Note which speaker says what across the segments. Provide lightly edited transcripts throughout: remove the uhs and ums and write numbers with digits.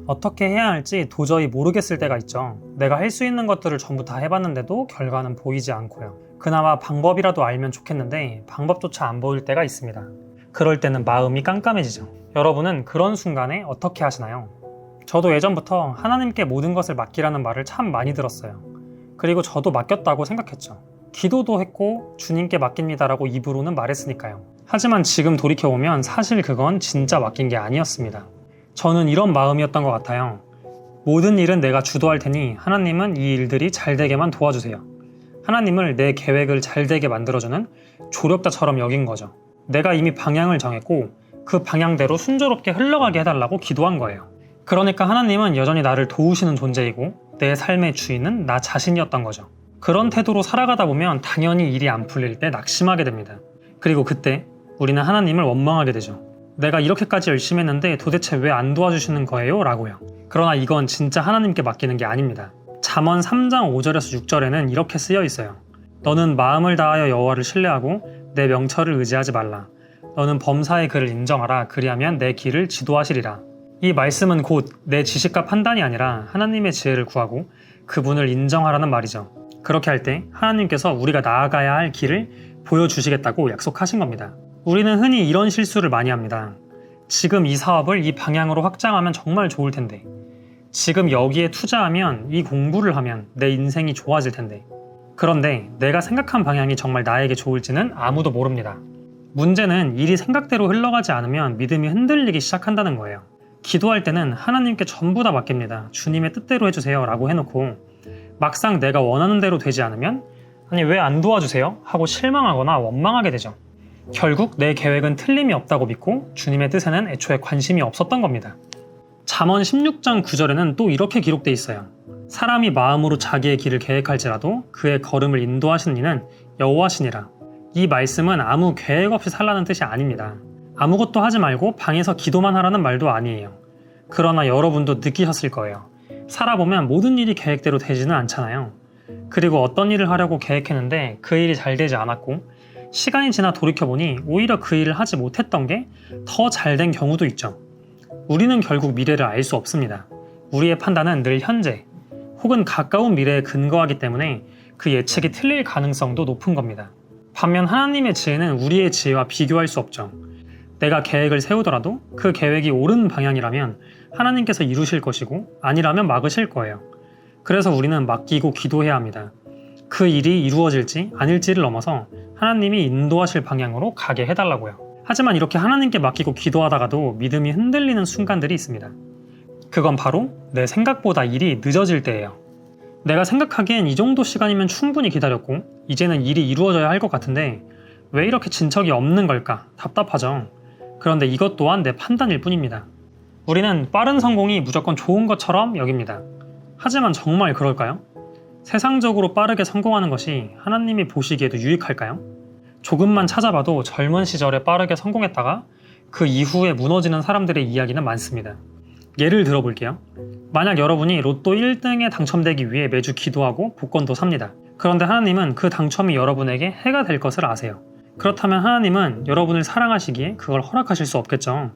Speaker 1: 어떻게 해야 할지 도저히 모르겠을 때가 있죠. 내가 할 수 있는 것들을 전부 다 해봤는데도 결과는 보이지 않고요. 그나마 방법이라도 알면 좋겠는데 방법조차 안 보일 때가 있습니다. 그럴 때는 마음이 깜깜해지죠. 여러분은 그런 순간에 어떻게 하시나요? 저도 예전부터 하나님께 모든 것을 맡기라는 말을 참 많이 들었어요. 그리고 저도 맡겼다고 생각했죠. 기도도 했고 주님께 맡깁니다라고 입으로는 말했으니까요. 하지만 지금 돌이켜보면 사실 그건 진짜 맡긴 게 아니었습니다. 저는 이런 마음이었던 것 같아요. 모든 일은 내가 주도할 테니 하나님은 이 일들이 잘 되게만 도와주세요. 하나님을 내 계획을 잘 되게 만들어주는 조력자처럼 여긴 거죠. 내가 이미 방향을 정했고 그 방향대로 순조롭게 흘러가게 해달라고 기도한 거예요. 그러니까 하나님은 여전히 나를 도우시는 존재이고 내 삶의 주인은 나 자신이었던 거죠. 그런 태도로 살아가다 보면 당연히 일이 안 풀릴 때 낙심하게 됩니다. 그리고 그때 우리는 하나님을 원망하게 되죠. 내가 이렇게까지 열심히 했는데 도대체 왜 안 도와주시는 거예요? 라고요. 그러나 이건 진짜 하나님께 맡기는 게 아닙니다. 잠언 3장 5절에서 6절에는 이렇게 쓰여 있어요. 너는 마음을 다하여 여호와를 신뢰하고 내 명철을 의지하지 말라. 너는 범사의 그를 인정하라. 그리하면 내 길을 지도하시리라. 이 말씀은 곧 내 지식과 판단이 아니라 하나님의 지혜를 구하고 그분을 인정하라는 말이죠. 그렇게 할 때 하나님께서 우리가 나아가야 할 길을 보여주시겠다고 약속하신 겁니다. 우리는 흔히 이런 실수를 많이 합니다. 지금 이 사업을 이 방향으로 확장하면 정말 좋을 텐데, 지금 여기에 투자하면, 이 공부를 하면 내 인생이 좋아질 텐데. 그런데 내가 생각한 방향이 정말 나에게 좋을지는 아무도 모릅니다. 문제는 일이 생각대로 흘러가지 않으면 믿음이 흔들리기 시작한다는 거예요. 기도할 때는 하나님께 전부 다 맡깁니다. 주님의 뜻대로 해주세요 라고 해놓고 막상 내가 원하는 대로 되지 않으면 아니 왜 안 도와주세요? 하고 실망하거나 원망하게 되죠. 결국 내 계획은 틀림이 없다고 믿고 주님의 뜻에는 애초에 관심이 없었던 겁니다. 잠언 16장 9절에는 또 이렇게 기록돼 있어요. 사람이 마음으로 자기의 길을 계획할지라도 그의 걸음을 인도하시는 이는 여호와시니라. 이 말씀은 아무 계획 없이 살라는 뜻이 아닙니다. 아무것도 하지 말고 방에서 기도만 하라는 말도 아니에요. 그러나 여러분도 느끼셨을 거예요. 살아보면 모든 일이 계획대로 되지는 않잖아요. 그리고 어떤 일을 하려고 계획했는데 그 일이 잘 되지 않았고 시간이 지나 돌이켜보니 오히려 그 일을 하지 못했던 게 더 잘 된 경우도 있죠. 우리는 결국 미래를 알 수 없습니다. 우리의 판단은 늘 현재 혹은 가까운 미래에 근거하기 때문에 그 예측이 틀릴 가능성도 높은 겁니다. 반면 하나님의 지혜는 우리의 지혜와 비교할 수 없죠. 내가 계획을 세우더라도 그 계획이 옳은 방향이라면 하나님께서 이루실 것이고 아니라면 막으실 거예요. 그래서 우리는 맡기고 기도해야 합니다. 그 일이 이루어질지 아닐지를 넘어서 하나님이 인도하실 방향으로 가게 해달라고요. 하지만 이렇게 하나님께 맡기고 기도하다가도 믿음이 흔들리는 순간들이 있습니다. 그건 바로 내 생각보다 일이 늦어질 때예요. 내가 생각하기엔 이 정도 시간이면 충분히 기다렸고 이제는 일이 이루어져야 할 것 같은데 왜 이렇게 진척이 없는 걸까? 답답하죠. 그런데 이것 또한 내 판단일 뿐입니다. 우리는 빠른 성공이 무조건 좋은 것처럼 여깁니다. 하지만 정말 그럴까요? 세상적으로 빠르게 성공하는 것이 하나님이 보시기에도 유익할까요? 조금만 찾아봐도 젊은 시절에 빠르게 성공했다가 그 이후에 무너지는 사람들의 이야기는 많습니다. 예를 들어볼게요. 만약 여러분이 로또 1등에 당첨되기 위해 매주 기도하고 복권도 삽니다. 그런데 하나님은 그 당첨이 여러분에게 해가 될 것을 아세요. 그렇다면 하나님은 여러분을 사랑하시기에 그걸 허락하실 수 없겠죠.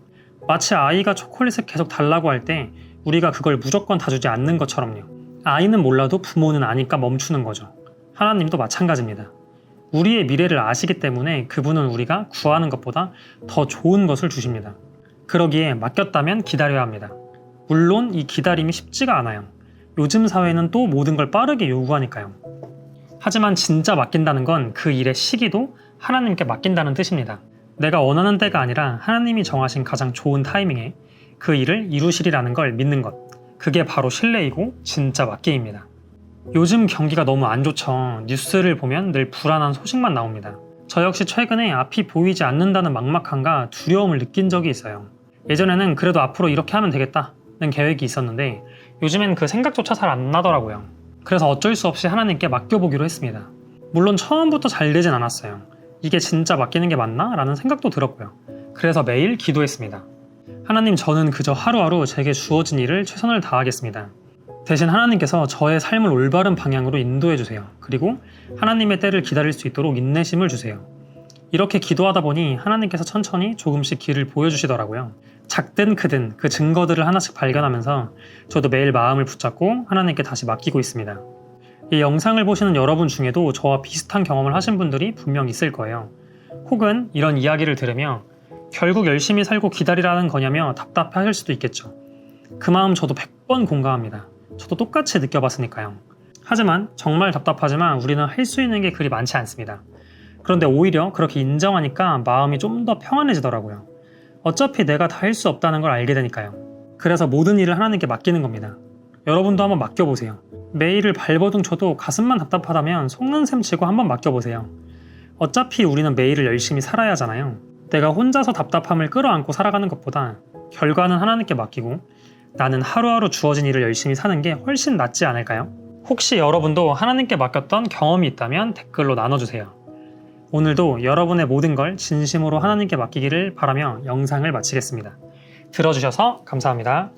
Speaker 1: 마치 아이가 초콜릿을 계속 달라고 할 때 우리가 그걸 무조건 다 주지 않는 것처럼요. 아이는 몰라도 부모는 아니까 멈추는 거죠. 하나님도 마찬가지입니다. 우리의 미래를 아시기 때문에 그분은 우리가 구하는 것보다 더 좋은 것을 주십니다. 그러기에 맡겼다면 기다려야 합니다. 물론 이 기다림이 쉽지가 않아요. 요즘 사회는 또 모든 걸 빠르게 요구하니까요. 하지만 진짜 맡긴다는 건 그 일의 시기도 하나님께 맡긴다는 뜻입니다. 내가 원하는 때가 아니라 하나님이 정하신 가장 좋은 타이밍에 그 일을 이루시리라는 걸 믿는 것. 그게 바로 신뢰이고 진짜 맡김입니다. 요즘 경기가 너무 안 좋죠. 뉴스를 보면 늘 불안한 소식만 나옵니다. 저 역시 최근에 앞이 보이지 않는다는 막막함과 두려움을 느낀 적이 있어요. 예전에는 그래도 앞으로 이렇게 하면 되겠다는 계획이 있었는데 요즘엔 그 생각조차 잘 안 나더라고요. 그래서 어쩔 수 없이 하나님께 맡겨보기로 했습니다. 물론 처음부터 잘 되진 않았어요. 이게 진짜 맡기는 게 맞나? 라는 생각도 들었고요. 그래서 매일 기도했습니다. 하나님, 저는 그저 하루하루 제게 주어진 일을 최선을 다하겠습니다. 대신 하나님께서 저의 삶을 올바른 방향으로 인도해 주세요. 그리고 하나님의 때를 기다릴 수 있도록 인내심을 주세요. 이렇게 기도하다 보니 하나님께서 천천히 조금씩 길을 보여주시더라고요. 작든 크든 그 증거들을 하나씩 발견하면서 저도 매일 마음을 붙잡고 하나님께 다시 맡기고 있습니다. 이 영상을 보시는 여러분 중에도 저와 비슷한 경험을 하신 분들이 분명 있을 거예요. 혹은 이런 이야기를 들으며 결국 열심히 살고 기다리라는 거냐며 답답하실 수도 있겠죠. 그 마음 저도 100번 공감합니다. 저도 똑같이 느껴봤으니까요. 하지만 정말 답답하지만 우리는 할 수 있는 게 그리 많지 않습니다. 그런데 오히려 그렇게 인정하니까 마음이 좀 더 평안해지더라고요. 어차피 내가 다 할 수 없다는 걸 알게 되니까요. 그래서 모든 일을 하나님께 맡기는 겁니다. 여러분도 한번 맡겨보세요. 매일을 발버둥 쳐도 가슴만 답답하다면 속는 셈 치고 한번 맡겨보세요. 어차피 우리는 매일을 열심히 살아야 하잖아요. 내가 혼자서 답답함을 끌어안고 살아가는 것보다 결과는 하나님께 맡기고 나는 하루하루 주어진 일을 열심히 사는 게 훨씬 낫지 않을까요? 혹시 여러분도 하나님께 맡겼던 경험이 있다면 댓글로 나눠주세요. 오늘도 여러분의 모든 걸 진심으로 하나님께 맡기기를 바라며 영상을 마치겠습니다. 들어주셔서 감사합니다.